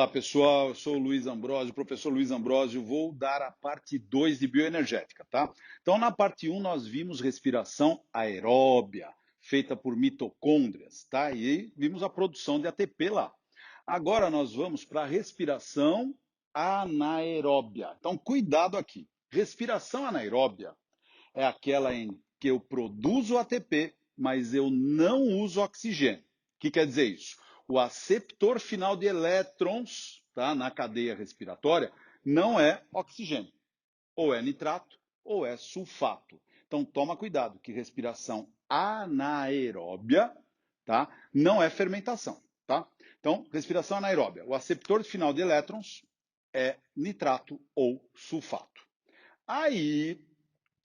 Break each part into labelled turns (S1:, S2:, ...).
S1: Olá, pessoal. Eu sou o Luiz Ambrósio, professor Luiz Ambrósio. Vou dar a parte 2 de bioenergética, tá? Então, na parte 1, nós vimos respiração aeróbia, feita por mitocôndrias, tá? E vimos a produção de ATP lá. Agora nós vamos para a respiração anaeróbia. Então, cuidado aqui. Respiração anaeróbia é aquela em que eu produzo ATP, mas eu não uso oxigênio. O que quer dizer isso? O aceptor final de elétrons, tá, na cadeia respiratória não é oxigênio. Ou é nitrato ou é sulfato. Então toma cuidado que respiração anaeróbia, tá, não é fermentação. Tá? Então, respiração anaeróbia. O aceptor final de elétrons é nitrato ou sulfato. Aí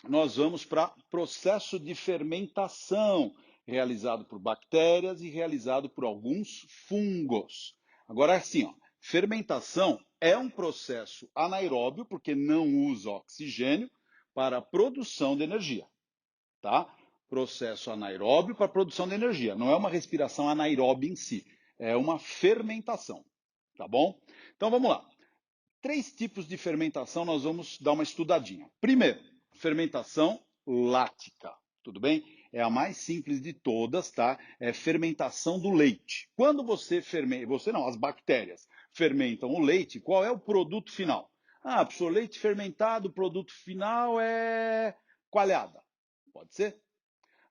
S1: nós vamos para processo de fermentação, realizado por bactérias e realizado por alguns fungos. Agora, assim, ó, fermentação é um processo anaeróbio, porque não usa oxigênio, para a produção de energia. Tá? Processo anaeróbio para a produção de energia. Não é uma respiração anaeróbia em si, é uma fermentação. Tá bom? Então vamos lá. 3 tipos de fermentação nós vamos dar uma estudadinha. Primeiro, fermentação lática, tudo bem? É a mais simples de todas, tá? É fermentação do leite. Quando você fermenta, você não, as bactérias fermentam o leite, qual é o produto final? Ah, professor, leite fermentado, o produto final é coalhada. Pode ser?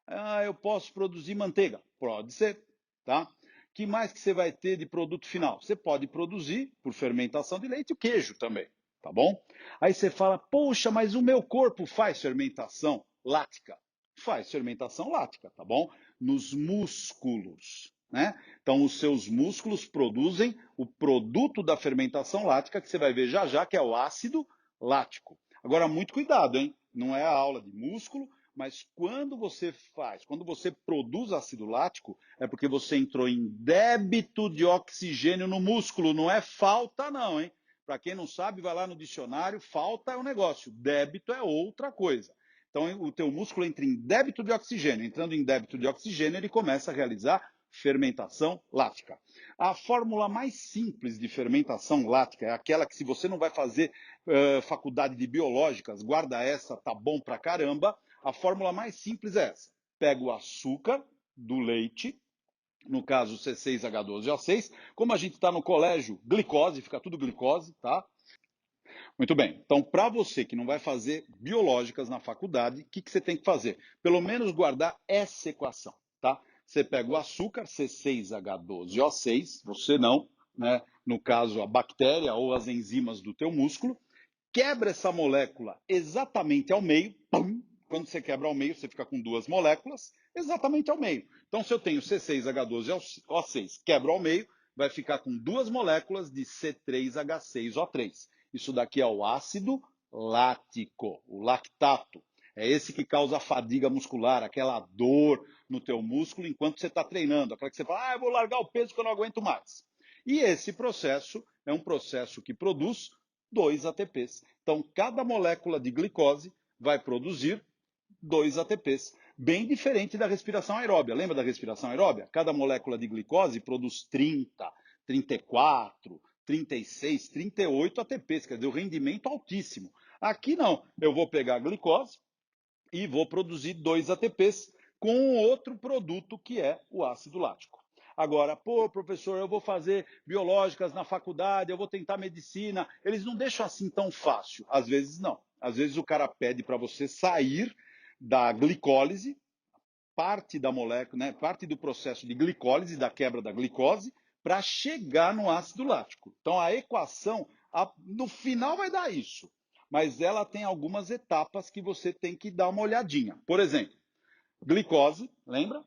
S1: Ah, eu posso produzir manteiga. Pode ser, tá? Que mais que você vai ter de produto final? Você pode produzir, por fermentação de leite, o queijo também, tá bom? Aí você fala, poxa, mas o meu corpo faz fermentação lática. Faz fermentação lática, tá bom? Nos músculos, né? Então, os seus músculos produzem o produto da fermentação lática, que você vai ver já já, que é o ácido lático. Agora, muito cuidado, hein? Não é a aula de músculo, mas quando você produz ácido lático, é porque você entrou em débito de oxigênio no músculo, não é falta não, hein? Para quem não sabe, vai lá no dicionário, falta é um negócio, débito é outra coisa. Então, o teu músculo entra em débito de oxigênio. Entrando em débito de oxigênio, ele começa a realizar fermentação lática. A fórmula mais simples de fermentação lática é aquela que, se você não vai fazer faculdade de biológicas, guarda essa, tá bom pra caramba. A fórmula mais simples é essa. Pega o açúcar do leite, no caso C6H12O6. Como a gente está no colégio, glicose, fica tudo glicose, tá? Muito bem. Então, para você que não vai fazer biológicas na faculdade, o que você tem que fazer? Pelo menos guardar essa equação, tá? Você pega o açúcar, C6H12O6, você não, né? No caso, a bactéria ou as enzimas do teu músculo, quebra essa molécula exatamente ao meio, pum. Quando você quebra ao meio, você fica com 2 moléculas exatamente ao meio. Então, se eu tenho C6H12O6 quebra ao meio, vai ficar com 2 moléculas de C3H6O3. Isso daqui é o ácido lático, o lactato. É esse que causa a fadiga muscular, aquela dor no teu músculo enquanto você está treinando. Aquela que você fala, eu vou largar o peso que eu não aguento mais. E esse processo é um processo que produz 2 ATPs. Então, cada molécula de glicose vai produzir 2 ATPs. Bem diferente da respiração aeróbia. Lembra da respiração aeróbia? Cada molécula de glicose produz 30, 34, 36, 38 ATPs, quer dizer, o rendimento altíssimo. Aqui não, eu vou pegar a glicose e vou produzir 2 ATPs com outro produto que é o ácido lático. Agora, pô, professor, eu vou fazer biológicas na faculdade, eu vou tentar medicina. Eles não deixam assim tão fácil. Às vezes não. Às vezes o cara pede para você sair da glicólise, parte da molécula, né, parte do processo de glicólise, da quebra da glicose, para chegar no ácido lático. Então a equação, no final vai dar isso, mas ela tem algumas etapas que você tem que dar uma olhadinha. Por exemplo, glicose, lembra?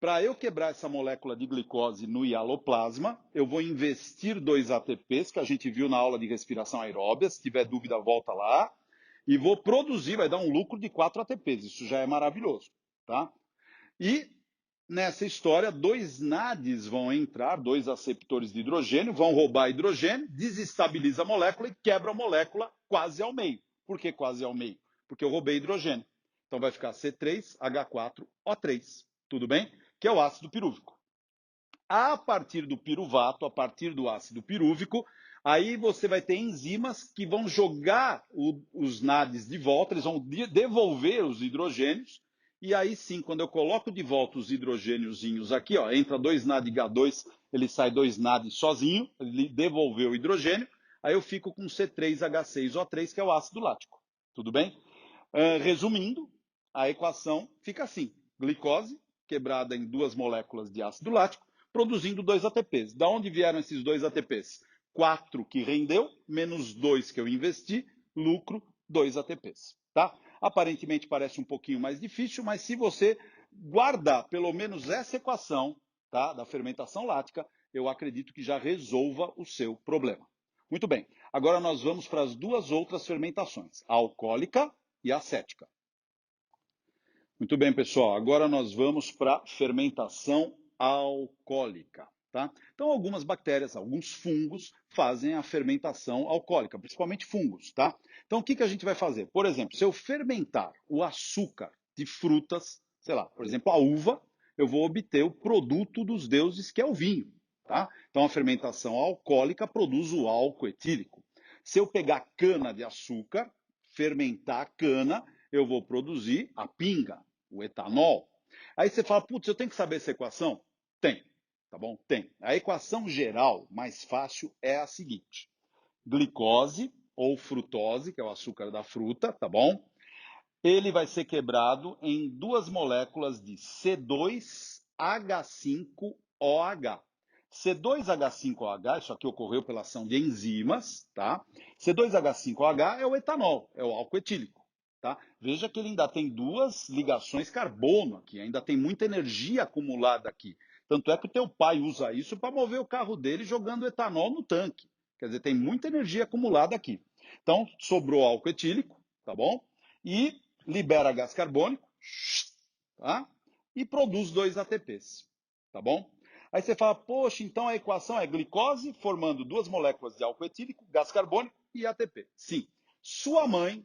S1: Para eu quebrar essa molécula de glicose no hialoplasma, eu vou investir 2 ATPs, que a gente viu na aula de respiração aeróbia. Se tiver dúvida, volta lá. E vou produzir, vai dar um lucro de 4 ATPs. Isso já é maravilhoso. Tá? E nessa história, 2 NADs vão entrar, 2 aceptores de hidrogênio, vão roubar hidrogênio, desestabiliza a molécula e quebra a molécula quase ao meio. Por que quase ao meio? Porque eu roubei hidrogênio. Então vai ficar C3H4O3. Tudo bem? Que é o ácido pirúvico. A partir do piruvato, a partir do ácido pirúvico, aí você vai ter enzimas que vão jogar os NADs de volta, eles vão devolver os hidrogênios, e aí sim, quando eu coloco de volta os hidrogêniozinhos aqui, ó, entra 2 NAD H2, ele sai 2 NAD sozinho, ele devolveu o hidrogênio, aí eu fico com C3H6O3, que é o ácido lático. Tudo bem? Resumindo, a equação fica assim: glicose quebrada em duas moléculas de ácido lático, produzindo 2 ATPs. Da onde vieram esses 2 ATPs? 4 que rendeu, menos 2 que eu investi, lucro, 2 ATPs. Tá? Aparentemente parece um pouquinho mais difícil, mas se você guardar pelo menos essa equação, tá, da fermentação lática, eu acredito que já resolva o seu problema. Muito bem, agora nós vamos para as duas outras fermentações, a alcoólica e a acética. Muito bem, pessoal. Agora nós vamos para a fermentação alcoólica. Tá? Então, algumas bactérias, alguns fungos fazem a fermentação alcoólica, principalmente fungos. Tá? Então, o que a gente vai fazer? Por exemplo, se eu fermentar o açúcar de frutas, sei lá, por exemplo, a uva, eu vou obter o produto dos deuses, que é o vinho. Tá? Então, a fermentação alcoólica produz o álcool etílico. Se eu pegar cana de açúcar, fermentar a cana, eu vou produzir a pinga, o etanol. Aí você fala, putz, eu tenho que saber essa equação? Tem, tá bom? Tem. A equação geral, mais fácil, é a seguinte: glicose ou frutose, que é o açúcar da fruta, tá bom? Ele vai ser quebrado em duas moléculas de C2H5OH. C2H5OH, isso aqui ocorreu pela ação de enzimas, tá? C2H5OH é o etanol, é o álcool etílico, tá? Veja que ele ainda tem duas ligações carbono aqui, ainda tem muita energia acumulada aqui. Tanto é que o teu pai usa isso para mover o carro dele jogando etanol no tanque. Quer dizer, tem muita energia acumulada aqui. Então, sobrou álcool etílico, tá bom? E libera gás carbônico, tá? E produz 2 ATPs, tá bom? Aí você fala, poxa, então a equação é glicose formando duas moléculas de álcool etílico, gás carbônico e ATP. Sim. Sua mãe,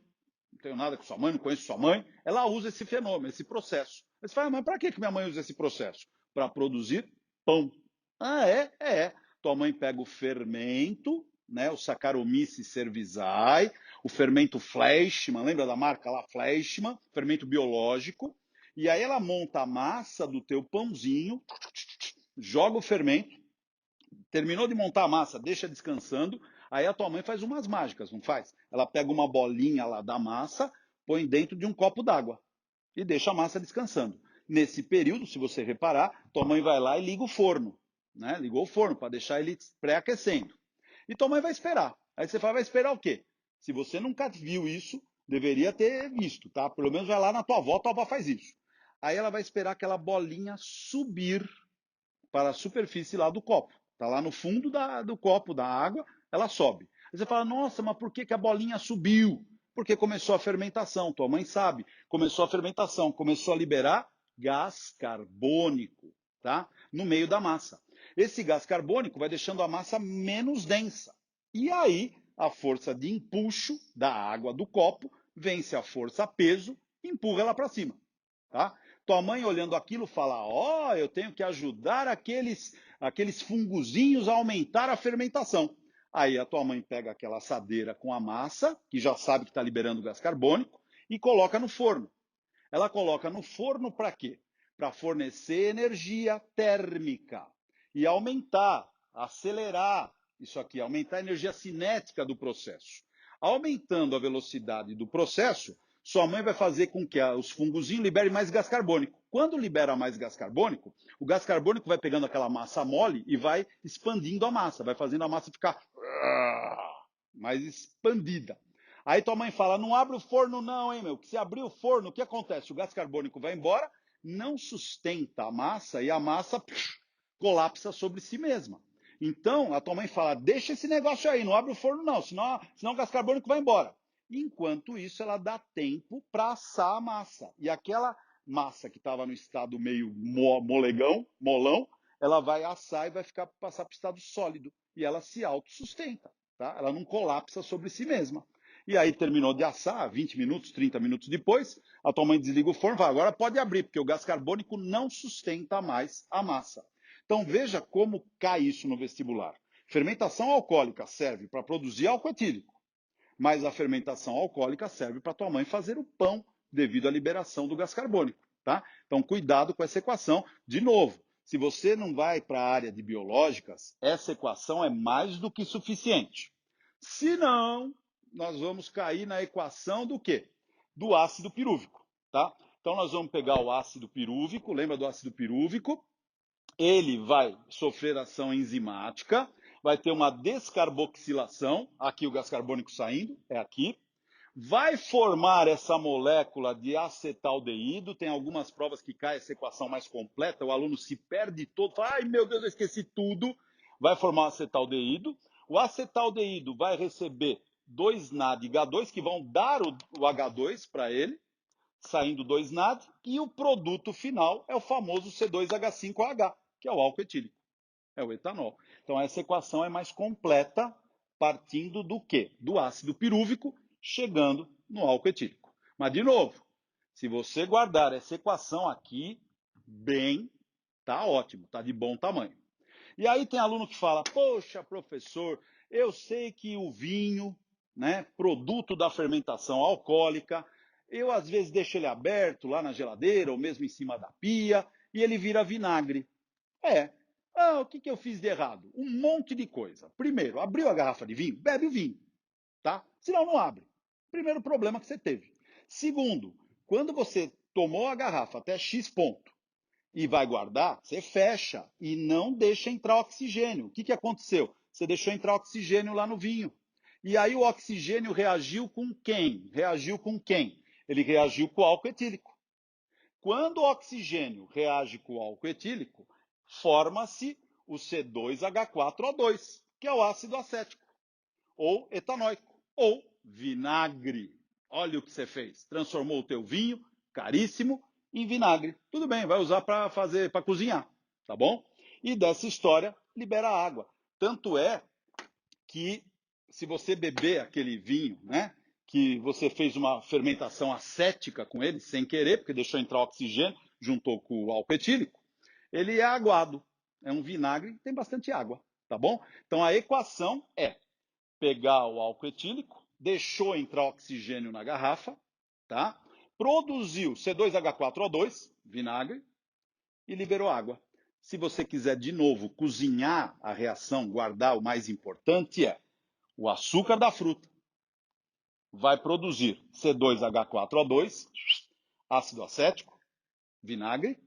S1: não tenho nada com sua mãe, não conheço sua mãe, ela usa esse fenômeno, esse processo. Aí você fala, mas para que minha mãe usa esse processo? Para produzir pão. Ah, é? É. Tua mãe pega o fermento, né, o Saccharomyces cerevisiae, o fermento Fleischmann, lembra da marca lá, Fleischmann, fermento biológico, e aí ela monta a massa do teu pãozinho, joga o fermento, terminou de montar a massa, deixa descansando, aí a tua mãe faz umas mágicas, não faz? Ela pega uma bolinha lá da massa, põe dentro de um copo d'água e deixa a massa descansando. Nesse período, se você reparar, tua mãe vai lá e liga o forno, né? Ligou o forno para deixar ele pré-aquecendo. E tua mãe vai esperar. Aí você fala, vai esperar o quê? Se você nunca viu isso, deveria ter visto, tá? Pelo menos vai lá na tua avó faz isso. Aí ela vai esperar aquela bolinha subir para a superfície lá do copo. Está lá no fundo do copo, da água, ela sobe. Aí você fala, nossa, mas por que a bolinha subiu? Porque começou a fermentação, tua mãe sabe. Começou a fermentação, começou a liberar gás carbônico, tá? No meio da massa. Esse gás carbônico vai deixando a massa menos densa. E aí, a força de empuxo da água do copo vence a força peso e empurra ela para cima, tá? Tua mãe olhando aquilo fala, ó, eu tenho que ajudar aqueles fungozinhos a aumentar a fermentação. Aí a tua mãe pega aquela assadeira com a massa, que já sabe que está liberando gás carbônico, e coloca no forno. Ela coloca no forno para quê? Para fornecer energia térmica e aumentar, acelerar isso aqui, aumentar a energia cinética do processo. Aumentando a velocidade do processo, sua mãe vai fazer com que os fungozinhos liberem mais gás carbônico. Quando libera mais gás carbônico, o gás carbônico vai pegando aquela massa mole e vai expandindo a massa, vai fazendo a massa ficar mais expandida. Aí tua mãe fala, não abre o forno não, hein, meu, que se abrir o forno, o que acontece? O gás carbônico vai embora, não sustenta a massa e a massa colapsa sobre si mesma. Então, a tua mãe fala, deixa esse negócio aí, não abre o forno não, senão o gás carbônico vai embora. Enquanto isso, ela dá tempo para assar a massa. E aquela massa que estava no estado meio molão, ela vai assar e vai passar para o estado sólido. E ela se autossustenta, tá? Ela não colapsa sobre si mesma. E aí terminou de assar, 20 minutos, 30 minutos depois, a tua mãe desliga o forno e fala, agora pode abrir, porque o gás carbônico não sustenta mais a massa. Então veja como cai isso no vestibular. Fermentação alcoólica serve para produzir álcool etílico, mas a fermentação alcoólica serve para tua mãe fazer o pão devido à liberação do gás carbônico, tá? Então cuidado com essa equação. De novo, se você não vai para a área de biológicas, essa equação é mais do que suficiente. Se não, nós vamos cair na equação do quê? Do ácido pirúvico, tá? Então nós vamos pegar o ácido pirúvico, lembra do ácido pirúvico? Ele vai sofrer ação enzimática, vai ter uma descarboxilação, aqui o gás carbônico saindo, é aqui, vai formar essa molécula de acetaldeído, tem algumas provas que cai essa equação mais completa, o aluno se perde todo, fala, ai meu Deus, eu esqueci tudo, vai formar acetaldeído, o acetaldeído vai receber 2 NADH2, que vão dar o H2 para ele, saindo 2 NAD, e o produto final é o famoso C2H5OH, que é o álcool etílico, é o etanol. Então essa equação é mais completa, partindo do quê? Do ácido pirúvico, chegando no álcool etílico. Mas, de novo, se você guardar essa equação aqui, bem, tá ótimo, tá de bom tamanho. E aí tem aluno que fala, poxa, professor, eu sei que o vinho, né, produto da fermentação alcoólica, eu às vezes deixo ele aberto lá na geladeira ou mesmo em cima da pia e ele vira vinagre. O que eu fiz de errado? Um monte de coisa. Primeiro, abriu a garrafa de vinho, bebe o vinho, tá? Senão não abre. Primeiro problema que você teve. Segundo, quando você tomou a garrafa até X ponto e vai guardar, você fecha e não deixa entrar oxigênio. O que aconteceu? Você deixou entrar oxigênio lá no vinho. E aí o oxigênio reagiu com quem? Reagiu com quem? Ele reagiu com o álcool etílico. Quando o oxigênio reage com o álcool etílico, forma-se o C2H4O2, que é o ácido acético, ou etanóico, ou vinagre. Olha o que você fez. Transformou o teu vinho, caríssimo, em vinagre. Tudo bem, vai usar para cozinhar, tá bom? E dessa história, libera água. Tanto é que se você beber aquele vinho, né, que você fez uma fermentação acética com ele, sem querer, porque deixou entrar oxigênio, juntou com o álcool etílico, ele é aguado. É um vinagre que tem bastante água, tá bom? Então a equação é pegar o álcool etílico, deixou entrar oxigênio na garrafa, tá? Produziu C2H4O2, vinagre, e liberou água. Se você quiser de novo cozinhar a reação, guardar, o mais importante é o açúcar da fruta vai produzir C2H4O2, ácido acético, vinagre,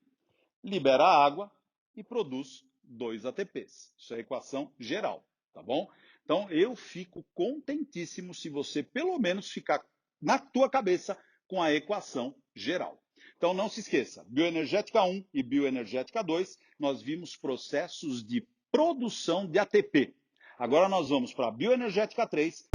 S1: libera água e produz 2 ATPs. Isso é a equação geral, tá bom? Então eu fico contentíssimo se você pelo menos ficar na tua cabeça com a equação geral. Então não se esqueça, bioenergética 1 e bioenergética 2, nós vimos processos de produção de ATP. Agora nós vamos para a bioenergética 3.